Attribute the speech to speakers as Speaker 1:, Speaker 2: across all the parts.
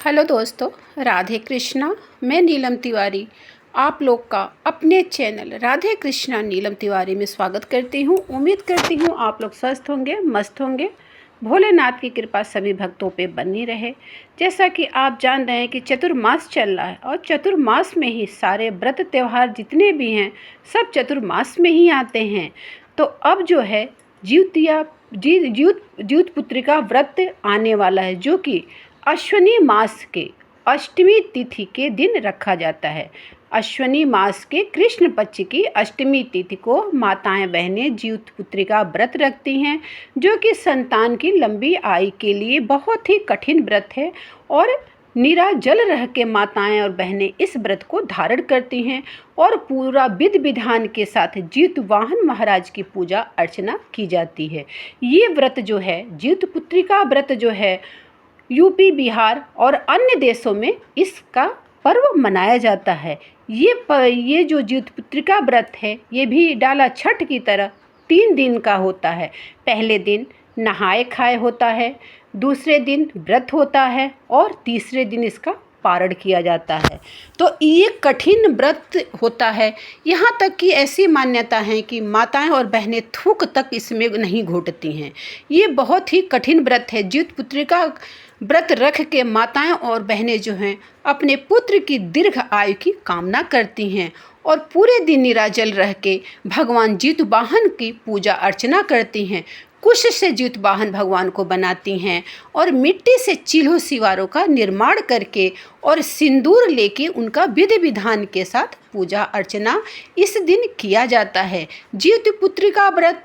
Speaker 1: Hello दोस्तों, राधे कृष्णा। मैं नीलम तिवारी आप लोग का अपने चैनल राधे कृष्णा नीलम तिवारी में स्वागत करती हूँ। उम्मीद करती हूँ आप लोग स्वस्थ होंगे, मस्त होंगे। भोलेनाथ की कृपा सभी भक्तों पे बनी रहे। जैसा कि आप जान रहे हैं कि चतुर्मास चल रहा है और चतुर्मास में ही सारे व्रत त्यौहार जितने भी हैं सब चतुर्मास में ही आते हैं। तो अब जो है ज्योतिया ज्योत पुत्रिका व्रत आने वाला है, जो कि अश्विनी मास के अष्टमी तिथि के दिन रखा जाता है। अश्विनी मास के कृष्ण पक्ष की अष्टमी तिथि को माताएं बहनें ज्योत पुत्रिका व्रत रखती हैं, जो कि संतान की लंबी आयु के लिए बहुत ही कठिन व्रत है। और निराजल रह के माताएं और बहनें इस व्रत को धारण करती हैं और पूरा विधि विधान के साथ ज्योत वाहन महाराज की पूजा अर्चना की जाती है। ये व्रत जो है ज्योत पुत्रिका व्रत जो है यूपी, बिहार और अन्य देशों में इसका पर्व मनाया जाता है। ये जो ज्योत पुत्रिका व्रत है ये भी डाला छठ की तरह 3 दिन का होता है। पहले दिन नहाए खाए होता है, दूसरे दिन व्रत होता है और तीसरे दिन इसका पारण किया जाता है। तो ये कठिन व्रत होता है। यहाँ तक कि ऐसी मान्यता है कि माताएं और बहनें थूक तक इसमें नहीं घोटती हैं। ये बहुत ही कठिन व्रत है। ज्योत पुत्रिका व्रत रख के माताएं और बहनें जो हैं अपने पुत्र की दीर्घ आयु की कामना करती हैं और पूरे दिन निराजल रह के भगवान ज्योत वाहन की पूजा अर्चना करती हैं। कुश से ज्योत वाहन भगवान को बनाती हैं और मिट्टी से चील्हों सिवारों का निर्माण करके और सिंदूर लेके उनका विधि विधान के साथ पूजा अर्चना इस दिन किया जाता है। ज्योत पुत्रिका व्रत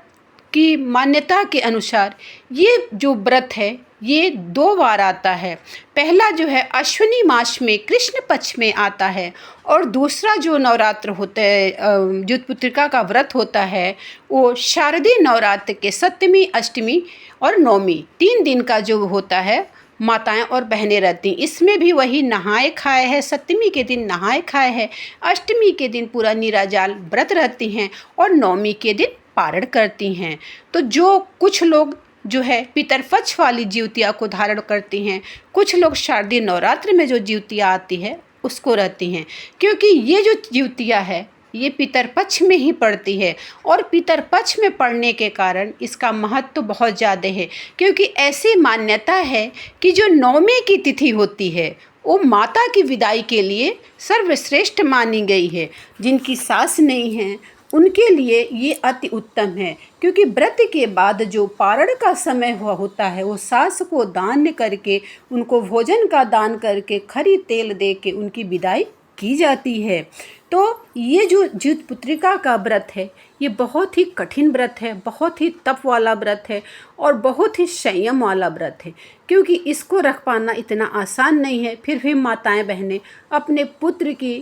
Speaker 1: की मान्यता के अनुसार ये जो व्रत है ये 2 बार आता है। पहला जो है अश्विनी मास में कृष्ण पक्ष में आता है और दूसरा जो नवरात्र होता है ज्योत पुत्रिका का व्रत होता है वो शारदीय नवरात्र के 7वीं, अष्टमी और 9वीं 3 दिन का जो होता है। माताएं और बहनें रहती, इसमें भी वही नहाए खाए है। 7वीं के दिन नहाए खाए है, अष्टमी के दिन पूरा निराजल व्रत रहती हैं और 9वीं के दिन पारण करती हैं। तो जो कुछ लोग जो है पितरपक्ष वाली ज्योतिया को धारण करती हैं, कुछ लोग शारदीय नवरात्र में जो ज्योतिया आती है उसको रहती हैं, क्योंकि ये जो ज्योतिया है ये पितरपक्ष में ही पड़ती है और पितरपक्ष में पड़ने के कारण इसका महत्व तो बहुत ज़्यादा है। क्योंकि ऐसी मान्यता है कि जो 9वें की तिथि होती है वो माता की विदाई के लिए सर्वश्रेष्ठ मानी गई है। जिनकी सास नहीं है उनके लिए ये अति उत्तम है, क्योंकि व्रत के बाद जो पारण का समय होता है वो सास को दान करके, उनको भोजन का दान करके, खरी तेल दे के उनकी विदाई की जाती है। तो ये जो ज्योत पुत्रिका का व्रत है ये बहुत ही कठिन व्रत है, बहुत ही तप वाला व्रत है और बहुत ही संयम वाला व्रत है, क्योंकि इसको रख पाना इतना आसान नहीं है। फिर भी माताएं बहनें अपने पुत्र की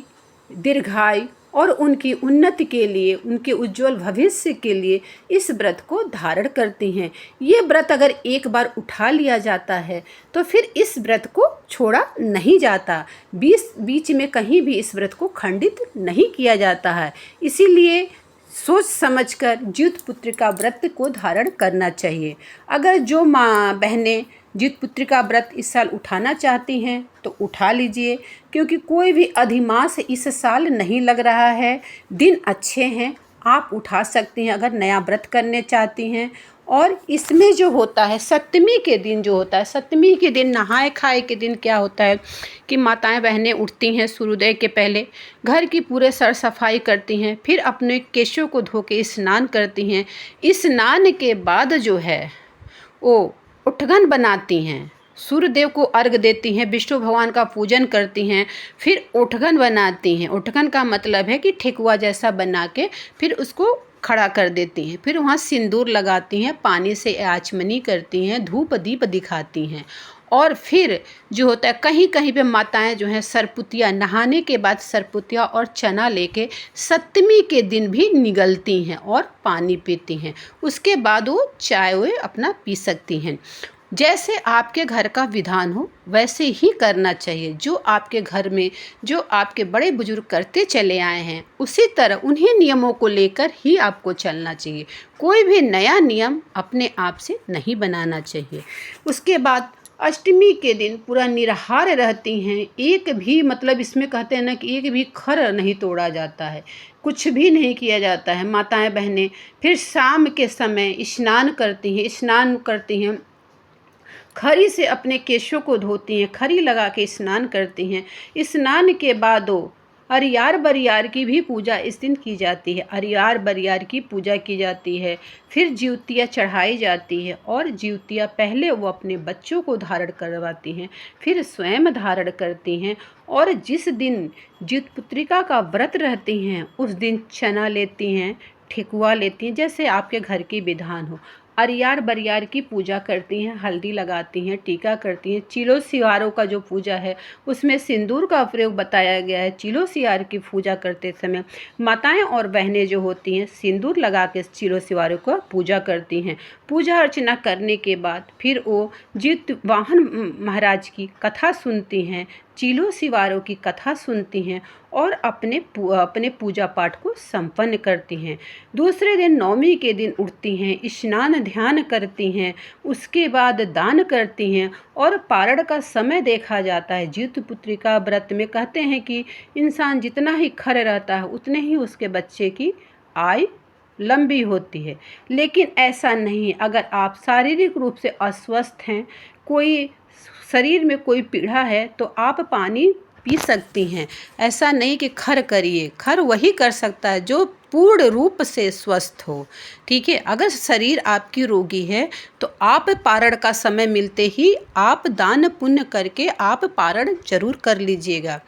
Speaker 1: दीर्घायु और उनकी उन्नति के लिए, उनके उज्जवल भविष्य के लिए इस व्रत को धारण करती हैं। ये व्रत अगर एक बार उठा लिया जाता है तो फिर इस व्रत को छोड़ा नहीं जाता। बीच में कहीं भी इस व्रत को खंडित नहीं किया जाता है। इसीलिए सोच समझकर ज्योत पुत्रिका व्रत को धारण करना चाहिए। अगर जो माँ बहनें ज्योत पुत्रिका व्रत इस साल उठाना चाहती हैं तो उठा लीजिए, क्योंकि कोई भी अधिमास इस साल नहीं लग रहा है। दिन अच्छे हैं, आप उठा सकती हैं अगर नया व्रत करने चाहती हैं। और इसमें जो होता है 7वीं के दिन जो होता है, 7वीं के दिन नहाए खाए के दिन क्या होता है कि माताएं बहनें उठती हैं सूर्योदय के पहले, घर की पूरे सर सफाई करती हैं, फिर अपने केशों को धो के स्नान करती हैं। स्नान के बाद जो है वो उठगन बनाती हैं, सूर्यदेव को अर्घ देती हैं, विष्णु भगवान का पूजन करती हैं, फिर उठगन बनाती हैं। उठगन का मतलब है कि ठेकुआ जैसा बना के फिर उसको खड़ा कर देती हैं, फिर वहाँ सिंदूर लगाती हैं, पानी से आचमनी करती हैं, धूप दीप दिखाती हैं। और फिर जो होता है कहीं कहीं पे माताएं जो हैं सरपुतिया, नहाने के बाद सरपुतिया और चना लेके 7वीं के दिन भी निगलती हैं और पानी पीती हैं। उसके बाद वो चाय अपना पी सकती हैं। जैसे आपके घर का विधान हो वैसे ही करना चाहिए। जो आपके घर में जो आपके बड़े बुजुर्ग करते चले आए हैं उसी तरह उन्हीं नियमों को लेकर ही आपको चलना चाहिए। कोई भी नया नियम अपने आप से नहीं बनाना चाहिए। उसके बाद अष्टमी के दिन पूरा निराहार रहती हैं, एक भी मतलब इसमें कहते हैं ना कि एक भी खर नहीं तोड़ा जाता है, कुछ भी नहीं किया जाता है माताएं बहनें। फिर शाम के समय स्नान करती हैं, खरी से अपने केशों को धोती हैं, खरी लगा के स्नान करती हैं। स्नान के बाद वो अरियार बरियार की भी पूजा इस दिन की जाती है, अरियार बरियार की पूजा की जाती है। फिर ज्योतियाँ चढ़ाई जाती है और ज्योतियाँ पहले वो अपने बच्चों को धारण करवाती हैं, फिर स्वयं धारण करती हैं। और जिस दिन ज्योतपुत्रिका का व्रत रहती हैं उस दिन चना लेती हैं, ठेकुआ लेती हैं, जैसे आपके घर की विधान हो। अरियार बरियार की पूजा करती हैं, हल्दी लगाती हैं, टीका करती हैं। चिलो सिवारों का जो पूजा है उसमें सिंदूर का प्रयोग बताया गया है। चिलो सिवार की पूजा करते समय माताएं और बहनें जो होती हैं सिंदूर लगा के चिलो सिवारों का पूजा करती हैं। पूजा अर्चना करने के बाद फिर वो जितवाहन महाराज की कथा सुनती हैं, चिलो सिवारों की कथा सुनती हैं और अपने पूजा पाठ को संपन्न करती हैं। दूसरे दिन नवमी के दिन उठती हैं, स्नान ध्यान करती हैं, उसके बाद दान करती हैं और पारण का समय देखा जाता है। ज्योतपुत्रिका व्रत में कहते हैं कि इंसान जितना ही खर रहता है उतने ही उसके बच्चे की आयु लंबी होती है। लेकिन ऐसा नहीं, अगर आप शारीरिक रूप से अस्वस्थ हैं, कोई शरीर में कोई पीड़ा है, तो आप पानी पी सकती हैं। ऐसा नहीं कि खर करिए, खर वही कर सकता है जो पूर्ण रूप से स्वस्थ हो। ठीक है, अगर शरीर आपकी रोगी है तो आप पारण का समय मिलते ही आप दान पुण्य करके आप पारण जरूर कर लीजिएगा,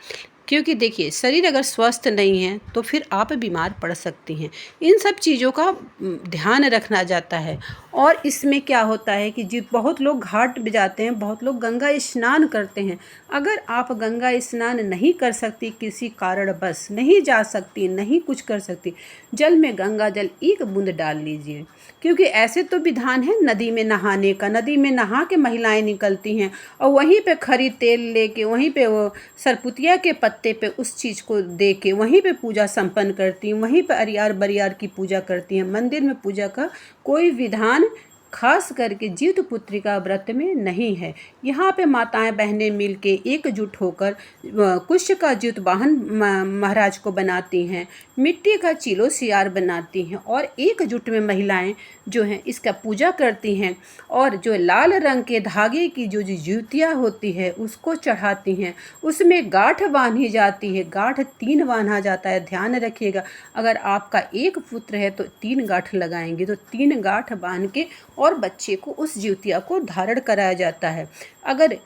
Speaker 1: क्योंकि देखिए शरीर अगर स्वस्थ नहीं है तो फिर आप बीमार पड़ सकती हैं। इन सब चीज़ों का ध्यान रखना जाता है। और इसमें क्या होता है कि बहुत लोग घाट पे जाते हैं, बहुत लोग गंगा स्नान करते हैं। अगर आप गंगा स्नान नहीं कर सकती, किसी कारणवश नहीं जा सकती, नहीं कुछ कर सकती, जल में गंगा जल एक बूंद डाल लीजिए, क्योंकि ऐसे तो विधान है नदी में नहाने का। नदी में नहा के महिलाएं निकलती हैं और वहीं पे खरी तेल लेके, वहीं पे वो सरपुतिया के पत्ते पे उस चीज़ को दे के वहीं पे पूजा संपन्न करती हैं, वहीं पे अरियार बरियार की पूजा करती हैं। मंदिर में पूजा का कोई विधान खास करके ज्योतपुत्रिका व्रत में नहीं है। यहाँ पे माताएं बहनें मिलके एकजुट होकर कुश का ज्योतवाहन महाराज को बनाती हैं, मिट्टी का चिलो सियार बनाती हैं और एकजुट में महिलाएं जो हैं इसका पूजा करती हैं। और जो लाल रंग के धागे की जो ज्योतियाँ होती है उसको चढ़ाती हैं, उसमें गांठ बांधी जाती है। गांठ 3 बांधा जाता है, ध्यान रखिएगा। अगर आपका एक पुत्र है तो 3 गांठ लगाएंगे, तो 3 गांठ बांध के और बच्चे को उस ज्योतिया को धारण कराया जाता है। अगर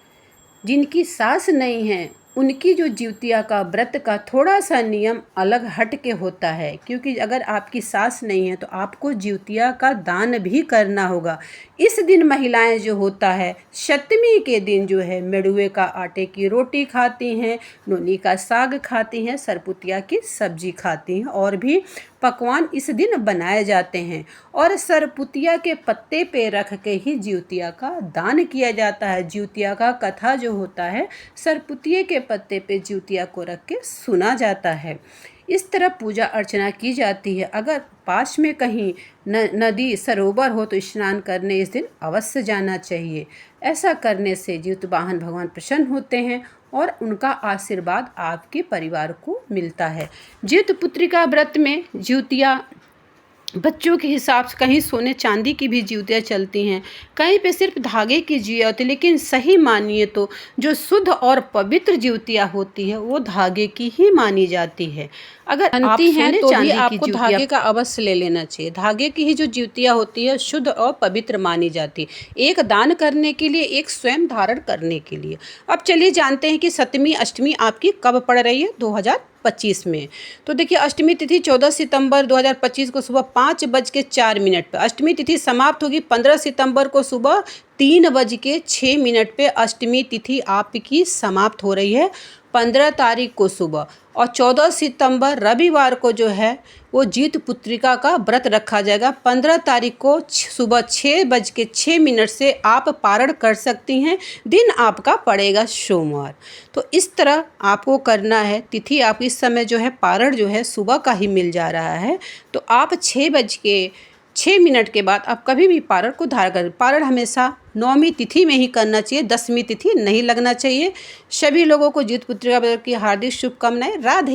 Speaker 1: जिनकी सास नहीं है उनकी जो ज्योतिया का व्रत का थोड़ा सा नियम अलग हट के होता है, क्योंकि अगर आपकी सास नहीं है तो आपको ज्योतिया का दान भी करना होगा। इस दिन महिलाएं जो होता है सप्तमी के दिन जो है मेड़ुए का आटे की रोटी खाती हैं, नोनी का साग खाती हैं, सरपुतिया की सब्जी खाती हैं और भी पकवान इस दिन बनाए जाते हैं। और सरपुतिया के पत्ते पे रख के ही ज्योतिया का दान किया जाता है। ज्योतिया का कथा जो होता है सरपुतिये के पत्ते पे ज्योतिया को रख के सुना जाता है। इस तरह पूजा अर्चना की जाती है। अगर पास में कहीं नदी सरोवर हो तो स्नान करने इस दिन अवश्य जाना चाहिए। ऐसा करने से ज्योतिवाहन भगवान प्रसन्न होते हैं और उनका आशीर्वाद आपके परिवार को मिलता है। ज्योतपुत्रिका व्रत में ज्योतिया बच्चों के हिसाब से कहीं सोने चांदी की भी ज्योतियाँ चलती हैं, कहीं पे सिर्फ धागे की ज्योतियाँ होती है। लेकिन सही मानिए तो जो शुद्ध और पवित्र ज्योतियाँ होती है वो धागे की ही मानी जाती है। अगर आप सोने तो भी आपको धागे का अवश्य ले लेना चाहिए। धागे की ही जो ज्योतियाँ होती है शुद्ध और पवित्र मानी जाती है, एक दान करने के लिए, एक स्वयं धारण करने के लिए। अब चलिए जानते हैं कि सप्तमी अष्टमी आपकी कब पड़ रही है 2025 में। तो देखिए अष्टमी तिथि 14 सितंबर 2025 को सुबह 5:04 पर, अष्टमी तिथि समाप्त होगी 15 सितंबर को सुबह 3:06 पे अष्टमी तिथि आपकी समाप्त हो रही है 15 तारीख को सुबह। और 14 सितंबर रविवार को जो है वो ज्योतपुत्रिका का व्रत रखा जाएगा। 15 तारीख को सुबह 6:06 से आप पारण कर सकती हैं। दिन आपका पड़ेगा सोमवार। तो इस तरह आपको करना है। तिथि आप इस समय जो है पारण जो है सुबह का ही मिल जा रहा है, तो आप 6 6 मिनट के बाद आप कभी भी पारण को धारण करें। पारण हमेशा 9वीं तिथि में ही करना चाहिए, 10वीं तिथि नहीं लगना चाहिए। सभी लोगों को जीत पुत्रिका व्रत की हार्दिक शुभकामनाएं। राधे।